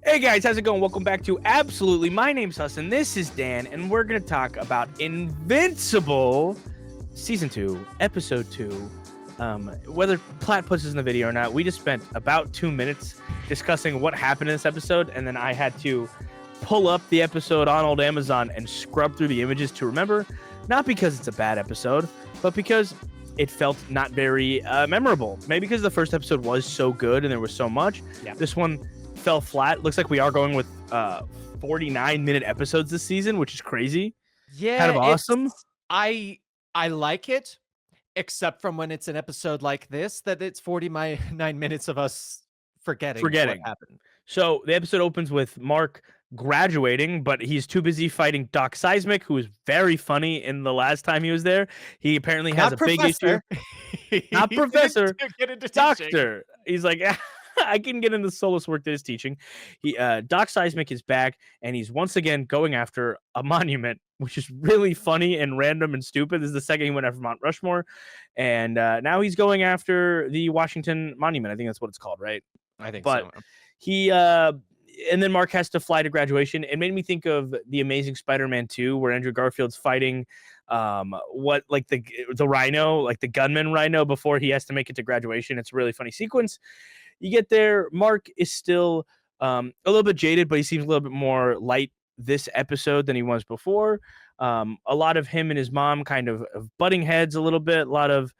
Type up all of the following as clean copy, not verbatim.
Hey guys, how's it going? Welcome back to Absolutely. My name's Hassan. This is Dan, and we're going to talk about Invincible Season 2, Episode 2. Whether Platt puts this in the video or not, we just spent about 2 minutes discussing what happened in this episode, and then I had to pull up the episode on old Amazon and scrub through the images to remember, not because it's a bad episode, but because it felt not very memorable. Maybe because the first episode was so good and there was so much. Yeah. This one fell flat. Looks like we are going with 49-minute episodes this season, which is crazy. Yeah, Kind of awesome. I like it, except from when it's an episode like this, that it's 49 minutes of us forgetting what happened. So the episode opens with Mark graduating, but he's too busy fighting Doc Seismic, who was very funny in the last time he was there. He apparently has Not a big issue. Not He professor, didn't get into teaching. doctor. He's like, I can get into solace work that is teaching. Doc Seismic is back, and he's once again going after a monument, which is really funny and random and stupid. This is the second he went after Mount Rushmore, and now he's going after the Washington Monument. I think that's what it's called, right? I think But so. he and then Mark has to fly to graduation. It made me think of the Amazing Spider-Man 2, where Andrew Garfield's fighting the rhino, like the gunman rhino, before he has to make it to graduation. It's a really funny sequence. You get there, Mark is still a little bit jaded, but he seems a little bit more light this episode than he was before. A lot of him and his mom kind of butting heads a little bit. A lot of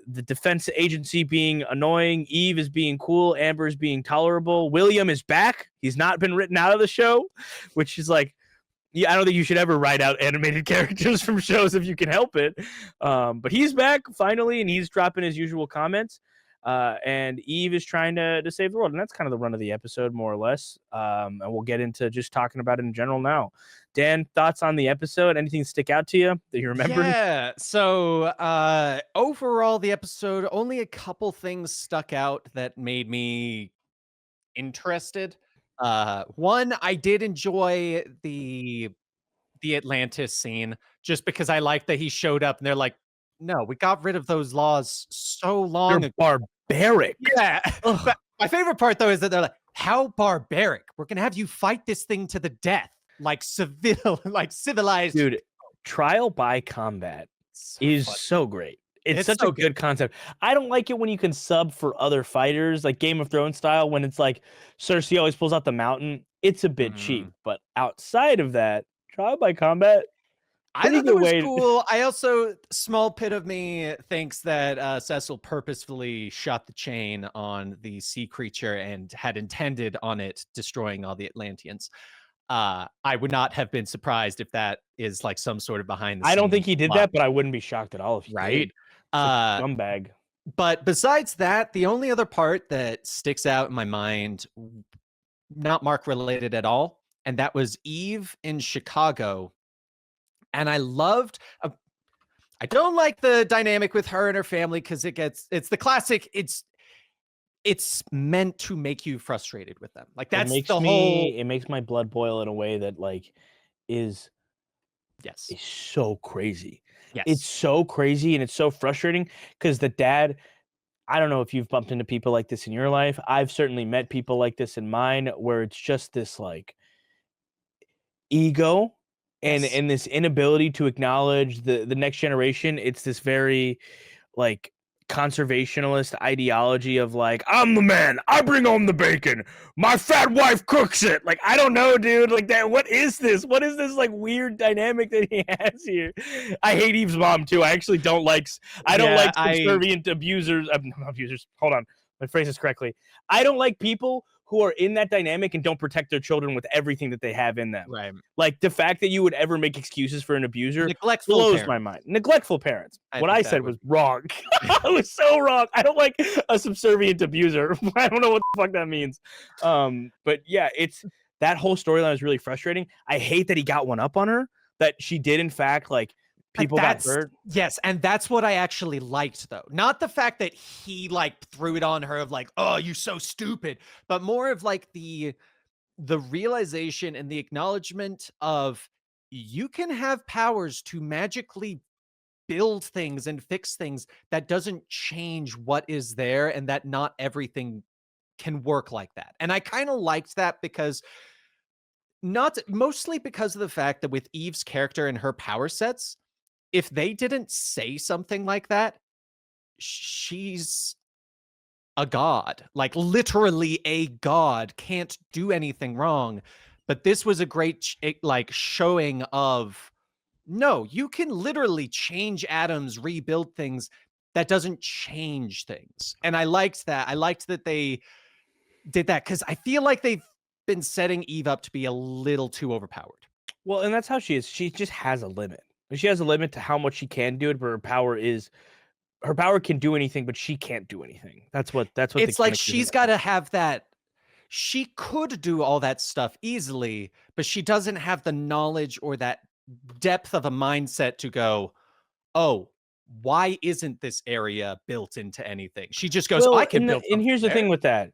the defense agency being annoying. Eve is being cool. Amber is being tolerable. William is back. He's not been written out of the show, which is like, yeah, I don't think you should ever write out animated characters from shows if you can help it. But he's back finally, and he's dropping his usual comments. And Eve is trying to save the world. And that's kind of the run of the episode, more or less. And we'll get into just talking about it in general now. Dan, thoughts on the episode? Anything stick out to you that you remember? Yeah. So overall, the episode, only a couple things stuck out that made me interested. One, I did enjoy the Atlantis scene just because I like that he showed up and they're like, no, we got rid of those laws so long They're ago. barbaric. Yeah. But my favorite part though is that they're like, how barbaric? We're gonna have you fight this thing to the death, like civilized. Dude, trial by combat is funny. so great. It's such so a good concept. I don't like it when you can sub for other fighters, like Game of Thrones style, when it's like Cersei always pulls out the mountain. It's a bit cheap, but outside of that, trial by combat, I thought that was cool. I also, small pit of me thinks that Cecil purposefully shot the chain on the sea creature and had intended on it destroying all the Atlanteans. I would not have been surprised if that is like some sort of behind the scenes. I don't think he did that, but I wouldn't be shocked at all if he right? did. Scumbag. But besides that, the only other part that sticks out in my mind, not Mark related at all, and that was Eve in Chicago. And I loved, I don't like the dynamic with her and her family because it's the classic, it's meant to make you frustrated with them. Like that's it makes my blood boil in a way that like is so crazy. Yes. It's so crazy and it's so frustrating because the dad, I don't know if you've bumped into people like this in your life. I've certainly met people like this in mine where it's just this like ego and this inability to acknowledge the next generation. It's this very like conservationalist ideology of like, I'm the man, I bring home the bacon, my fat wife cooks it. Like, I don't know, dude, like that. What is this like weird dynamic that he has here? I hate Eve's mom too. I actually don't like subservient abusers. Not abusers, hold on, my phrase is correctly. I don't like people who are in that dynamic and don't protect their children with everything that they have in them. Right. Like the fact that you would ever make excuses for an abuser blows my mind. Neglectful parents. What I said was wrong. I was so wrong. I don't like a subservient abuser. I don't know what the fuck that means. But yeah, it's that whole storyline is really frustrating. I hate that he got one up on her, that she did in fact like people got hurt. Yes, and that's what I actually liked though. Not the fact that he like threw it on her of like, oh, you're so stupid, but more of like the realization and the acknowledgement of you can have powers to magically build things and fix things that doesn't change what is there and that not everything can work like that. And I kind of liked that because not mostly because of the fact that with Eve's character and her power sets, if they didn't say something like that, she's a god, like literally a god, can't do anything wrong. But this was a great like showing of no, you can literally change atoms, rebuild things. That doesn't change things. And I liked that. I liked that they did that because I feel like they've been setting Eve up to be a little too overpowered. Well, and that's how she is. She just has a limit. She has a limit to how much she can do it, but her power can do anything, but she can't do anything. That's what It's like she's got to have that. She could do all that stuff easily, but she doesn't have the knowledge or that depth of a mindset to go, oh, why isn't this area built into anything? She just goes, I can build. And here's the thing with that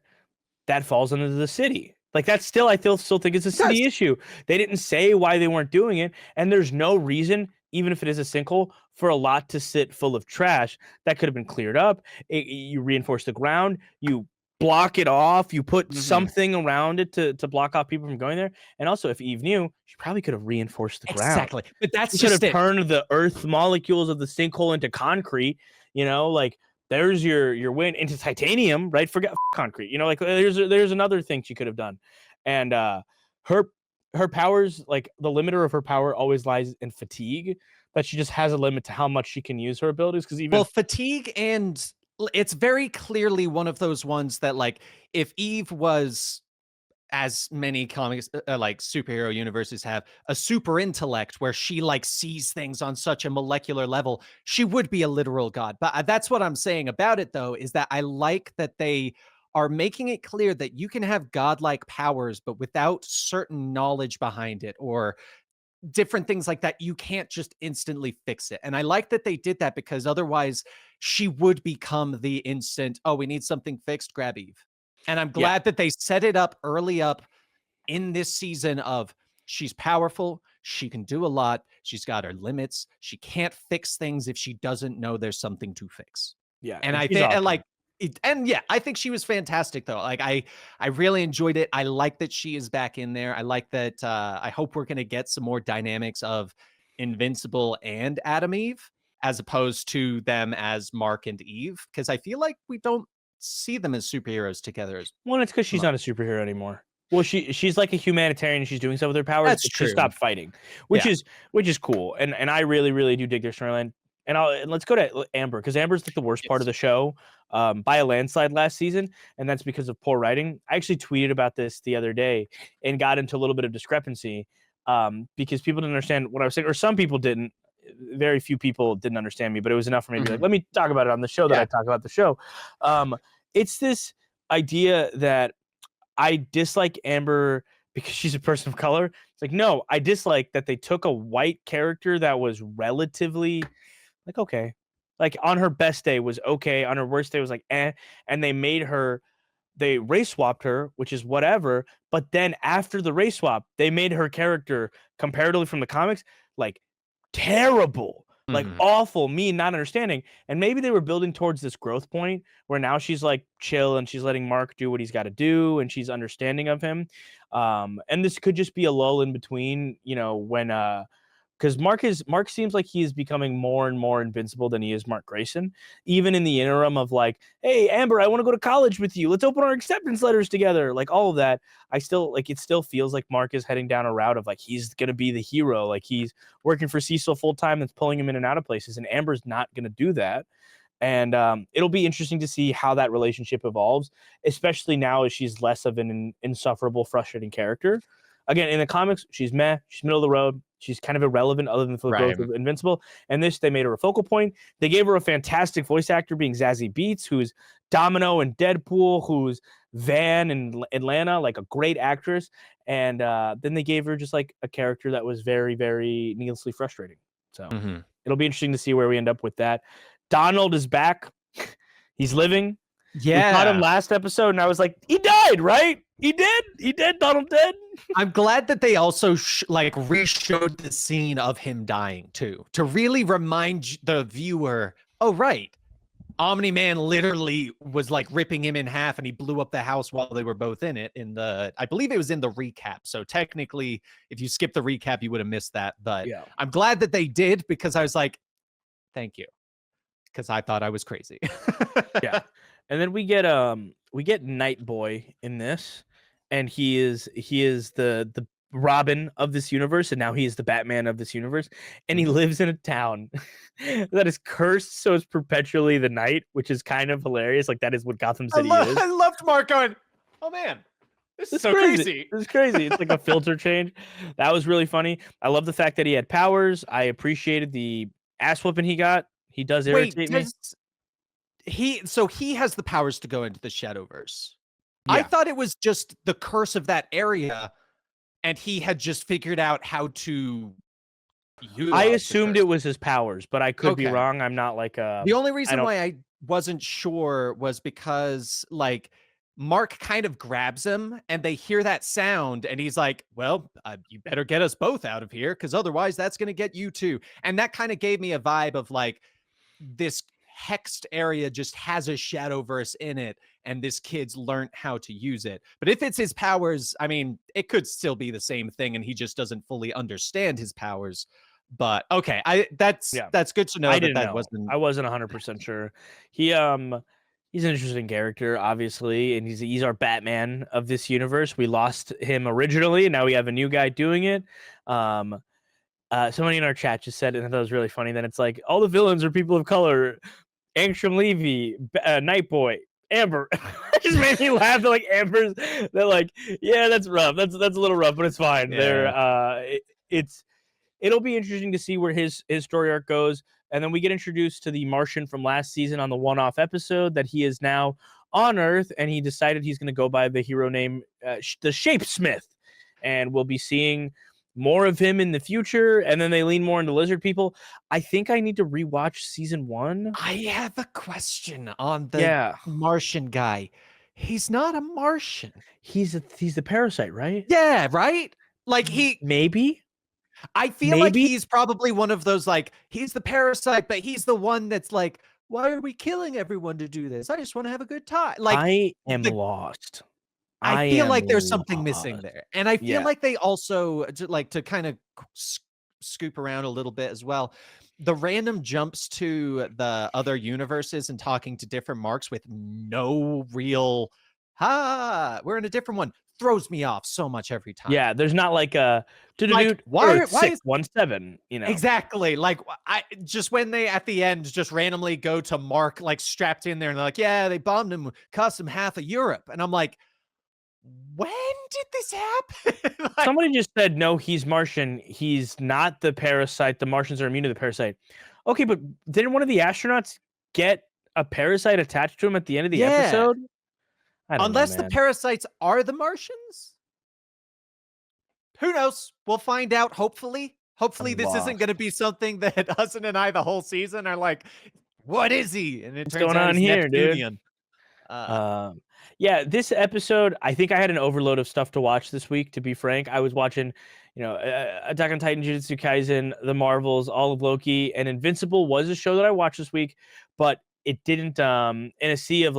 falls under the city. Like that's still, I still think it's a city issue. They didn't say why they weren't doing it, and there's no reason, even if it is a sinkhole, for a lot to sit full of trash that could have been cleared up. You reinforce the ground, you block it off, you put something around it to block off people from going there. And also, if Eve knew, she probably could have reinforced the ground. Exactly, but that's she could have turned the earth molecules of the sinkhole into concrete. Like there's your win into titanium, right? Forget concrete. Like there's another thing she could have done. And her powers, like the limiter of her power always lies in fatigue, that she just has a limit to how much she can use her abilities. Because even fatigue, and it's very clearly one of those ones that like if Eve was, as many comics like superhero universes have, a super intellect where she like sees things on such a molecular level, she would be a literal god. But that's what I'm saying about it, though, is that I like that they are making it clear that you can have godlike powers, but without certain knowledge behind it or different things like that, you can't just instantly fix it. And I like that they did that, because otherwise she would become the instant, oh, we need something fixed, grab Eve. And I'm glad that they set it up early up in this season of she's powerful, she can do a lot, she's got her limits, she can't fix things if she doesn't know there's something to fix. Yeah. And I think awesome. I think she was fantastic, though. Like I really enjoyed it. I like that she is back in there. I like that. I hope we're going to get some more dynamics of Invincible and Adam Eve, as opposed to them as Mark and Eve, because I feel like we don't see them as superheroes together. Well, it's because she's not a superhero anymore. Well, she's like a humanitarian, and she's doing stuff with her powers. That's true. She stopped fighting, which is cool. And I really, really do dig their storyline. And let's go to Amber, because Amber's like the worst part of the show by a landslide last season, and that's because of poor writing. I actually tweeted about this the other day and got into a little bit of discrepancy because people didn't understand what I was saying, or some people didn't. Very few people didn't understand me, but it was enough for me to be like, let me talk about it on the show that I talk about the show. It's this idea that I dislike Amber because she's a person of color. It's like, no, I dislike that they took a white character that was relatively like, okay, like on her best day was okay, on her worst day was like, and they race swapped her, which is whatever. But then after the race swap, they made her character comparatively from the comics, like terrible, like awful, mean, not understanding. And maybe they were building towards this growth point where now she's like chill and she's letting Mark do what he's got to do, and she's understanding of him. And this could just be a lull in between, when because Mark seems like he is becoming more and more invincible than he is Mark Grayson, even in the interim of like, hey, Amber, I want to go to college with you. Let's open our acceptance letters together. Like all of that. I still like, it still feels like Mark is heading down a route of like, he's going to be the hero. Like he's working for Cecil full time. That's pulling him in and out of places. And Amber's not going to do that. And it'll be interesting to see how that relationship evolves, especially now as she's less of an insufferable, frustrating character. Again, in the comics, she's meh. She's middle of the road. She's kind of irrelevant other than for the growth of Invincible. And this, they made her a focal point. They gave her a fantastic voice actor being Zazie Beetz, who's Domino in Deadpool, who's Van in Atlanta, like a great actress. And then they gave her just like a character that was very, very needlessly frustrating. So it'll be interesting to see where we end up with that. Donald is back. He's living. Yeah. We caught him last episode, and I was like, he died, right? He did. Donald dead. I'm glad that they also re-showed the scene of him dying too, to really remind the viewer, oh, right, Omni-Man literally was like ripping him in half, and he blew up the house while they were both in it. I believe it was in the recap. So technically, if you skip the recap, you would have missed that. But Yeah. I'm glad that they did, because I was like, thank you, because I thought I was crazy. Yeah. And then we get Night Boy in this, and he is the Robin of this universe, and now he is the Batman of this universe, and he Mhm. lives in a town that is cursed, so it's perpetually the night, which is kind of hilarious. Like that is what Gotham City is. I loved Mark going, oh man, this is It's so crazy. crazy. It's crazy. It's like a filter change. That was really funny. I love the fact that he had powers. I appreciated the ass whooping he got. He does Wait, irritate me. he has the powers to go into the Shadowverse. I Yeah. thought it was just the curse of that area, and he had just figured out how to I utilize the assumed it curse. was his powers, but I could be Okay. wrong. I'm not like The only I reason don't why I wasn't sure was because, like, Mark kind of grabs him, and they hear that sound, and he's like, "Well, you better get us both out of here, because otherwise that's gonna get you too." And that kind of gave me a vibe of like, this hexed area just has a Shadowverse in it, and this kid's learned how to use it. But if it's his powers, I mean, it could still be the same thing, and he just doesn't fully understand his powers. But okay, yeah. that's good to know I that didn't that know. wasn't. I wasn't 100% sure. He he's an interesting character obviously, and he's our Batman of this universe. We lost him originally, and now we have a new guy doing it. Um Somebody in our chat just said, and that was really funny. Then it's like all the villains are people of color. Angstrom Levy, Night Boy, Amber. It just made me laugh. They're like Amber's. They're like, yeah, that's rough. That's a little rough, but it's fine. They're Yeah. it'll be interesting to see where his story arc goes. And then we get introduced to the Martian from last season on the one-off episode that he is now on Earth, and he decided he's going to go by the hero name, the Shapesmith, and we'll be seeing more of him in the future. And then they lean more into lizard people. I think I need to rewatch season 1. I have a question on the Yeah, Martian guy. He's not a Martian. he's the parasite, right? Yeah, right? Like Maybe, I feel like maybe. he's probably one of those, like, he's the parasite, but he's the one that's like, why are we killing everyone to do this? I just want to have a good time. Like, I am the lost. I I feel am like there's something missing lost. there. And I feel Yeah. like they also, like, to kind of scoop around a little bit as well. The random jumps to the other universes and talking to different Marks with no real, we're in a different one, throws me off so much every time. Yeah, there's not like a Like, Earth why is 617, exactly, like, I just when they at the end just randomly go to Mark, like, strapped in there, and they're like, yeah, they bombed him, cost him half of Europe, and I'm like, when did this happen? Like, Somebody just said no, he's Martian. He's not the parasite. The Martians are immune to the parasite. Okay, but didn't one of the astronauts get a parasite attached to him at the end of the yeah, episode? I don't know, unless the man. parasites are the Martians? Who knows? We'll find out, hopefully. Hopefully, I'm this isn't lost. gonna be something that Hudson and I the whole season are like, "What is he?" And it What's turns going out on he's here, dude? Neptunian. Uh, Um, yeah, this episode, I think I had an overload of stuff to watch this week. To be frank, I was watching, Attack on Titan, Jujutsu Kaisen, The Marvels, all of Loki, and Invincible was a show that I watched this week, but it didn't. In a sea of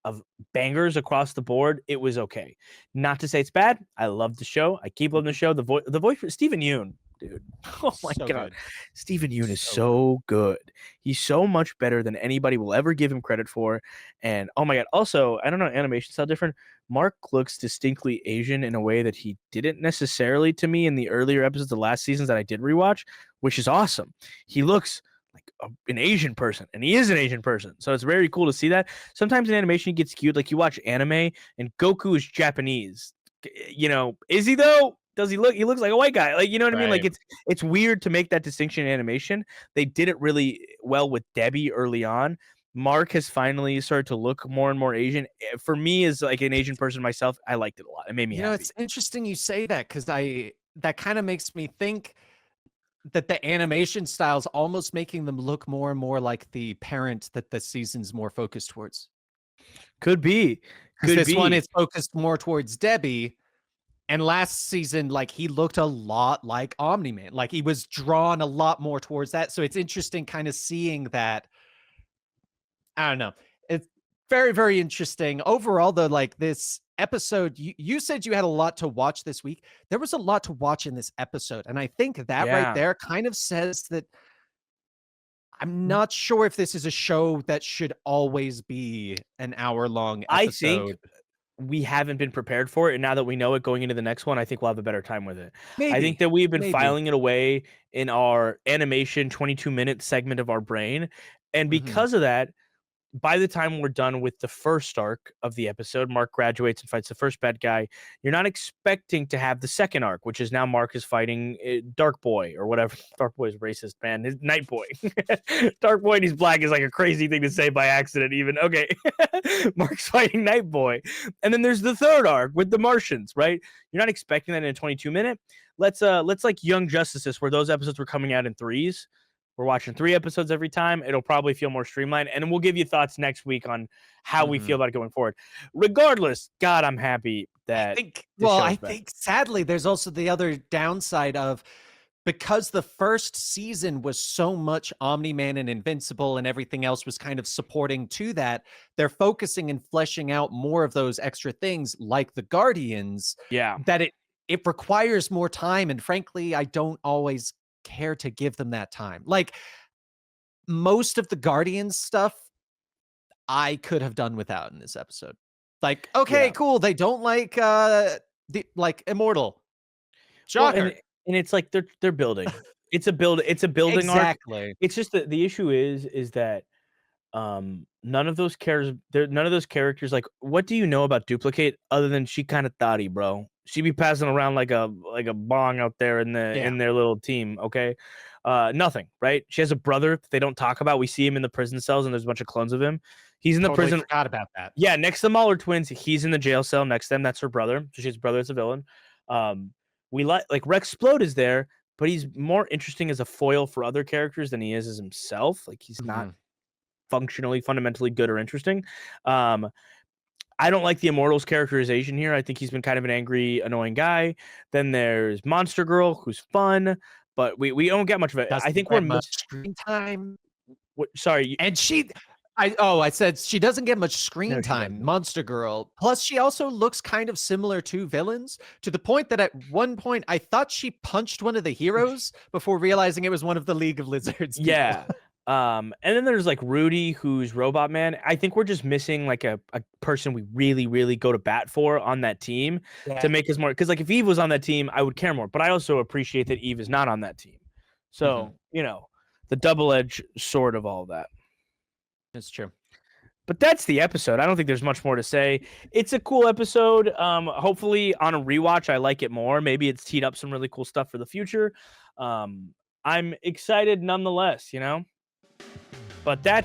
of bangers across the board, it was okay. Not to say it's bad. I love the show. I keep loving the show. The voice for Stephen Yoon, dude. Oh my so god, good. Stephen Yoon is So good. so good. He's so much better than anybody will ever give him credit for. And oh my god, also I don't know, animation style different. Mark looks distinctly Asian in a way that he didn't necessarily to me in the earlier episodes of the last seasons that I did rewatch, which is awesome. He looks like an Asian person, and he is an Asian person. So it's very cool to see that. Sometimes in animation it gets skewed. Like you watch anime and Goku is Japanese. Is he though? Does he look? He looks like a white guy. Like, you know what I mean? Like Right. it's weird to make that distinction in animation. They did it really well with Debbie early on. Mark has finally started to look more and more Asian. For me, as like an Asian person myself, I liked it a lot. It made me You know, happy. it's interesting you say that, because that kind of makes me think that the animation style's almost making them look more and more like the parent that the season's more focused towards. Could be, Because could this one be. is focused more towards Debbie, and last season, like, he looked a lot like Omni-Man. Like, he was drawn a lot more towards that. So it's interesting kind of seeing that I don't know. It's very, very interesting. Overall, though, like this episode, you said you had a lot to watch this week. There was a lot to watch in this episode. And I think that right Yeah. there kind of says that I'm not sure if this is a show that should always be an hour-long I think episode. we haven't been prepared for it, and now that we know it going into the next one, I think we'll have a better time with it. I think Maybe, that we've been maybe. filing it away in our animation 22-minute segment of our brain, and Mhm. because of that, by the time we're done with the first arc of the episode, Mark graduates and fights the first bad guy. You're not expecting to have the second arc, which is now Mark is fighting Dark Boy or whatever. Dark Boy is racist, man. His Night Boy. Dark Boy and he's black is like a crazy thing to say by accident, even. Okay. Mark's fighting Night Boy. And then there's the third arc with the Martians, right? You're not expecting that in a 22-minute. Let's like Young Justices, where those episodes were coming out in threes. We're watching 3 episodes every time. It'll probably feel more streamlined, and we'll give you thoughts next week on how we feel Mhm. about it going forward. Regardless, God, I'm happy that this Well, I show's back. think sadly there's also the other downside of because the first season was so much Omni-Man and Invincible and everything else was kind of supporting to that, they're focusing and fleshing out more of those extra things like the Guardians Yeah. that it requires more time, and frankly, I don't always care to give them that time. Like most of the Guardians stuff I could have done without in this episode. Like, okay, Yeah. cool. They don't like like Immortal. Well, Shocker. and it's like they're building. It's a building arc. Exactly. It's just the issue is that none of those characters, like, what do you know about Duplicate other than she kind of thotty, bro? She be passing around like a bong out there Yeah. in their little team, okay? Nothing, right? She has a brother that they don't talk about. We see him in the prison cells and there's a bunch of clones of him. He's in the Totally prison. forgot about that. Yeah, next to the Mahler twins, he's in the jail cell next to them. That's her brother. So she has a brother that's a villain. We like Rexplode is there, but he's more interesting as a foil for other characters than he is as himself. Like he's not Mhm. fundamentally good or interesting. Um, I don't like the Immortals characterization here. I think he's been kind of an angry, annoying guy. Then there's Monster Girl, who's fun, but we don't get much of it. I Doesn't think we're get much screen time. sorry. And I said she doesn't get much No, screen she time, doesn't. Monster Girl. Plus, she also looks kind of similar to villains to the point that at one point I thought she punched one of the heroes before realizing it was one of the League of Lizards people. Yeah. And then there's like Rudy, who's Robot Man. I think we're just missing like a person we really, really go to bat for on that team to Yeah. make us more. Because like if Eve was on that team, I would care more. But I also appreciate that Eve is not on that team. Mhm. So the double-edged sword of all of that. It's true. But that's the episode. I don't think there's much more to say. It's a cool episode. Hopefully on a rewatch, I like it more. Maybe it's teed up some really cool stuff for the future. I'm excited nonetheless, But Yeah.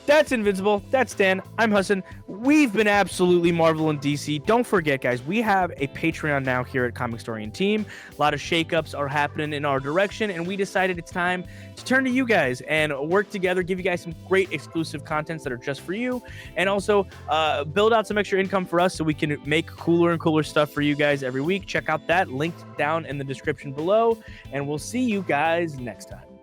that's Invincible. That's Dan. I'm Hassan. We've been absolutely Marvel and DC. Don't forget, guys, we have a Patreon now here at Comic Historian Team. A lot of shakeups are happening in our direction, and we decided it's time to turn to you guys and work together, give you guys some great exclusive contents that are just for you, and also build out some extra income for us so we can make cooler and cooler stuff for you guys every week. Check out that linked down in the description below, and we'll see you guys next time.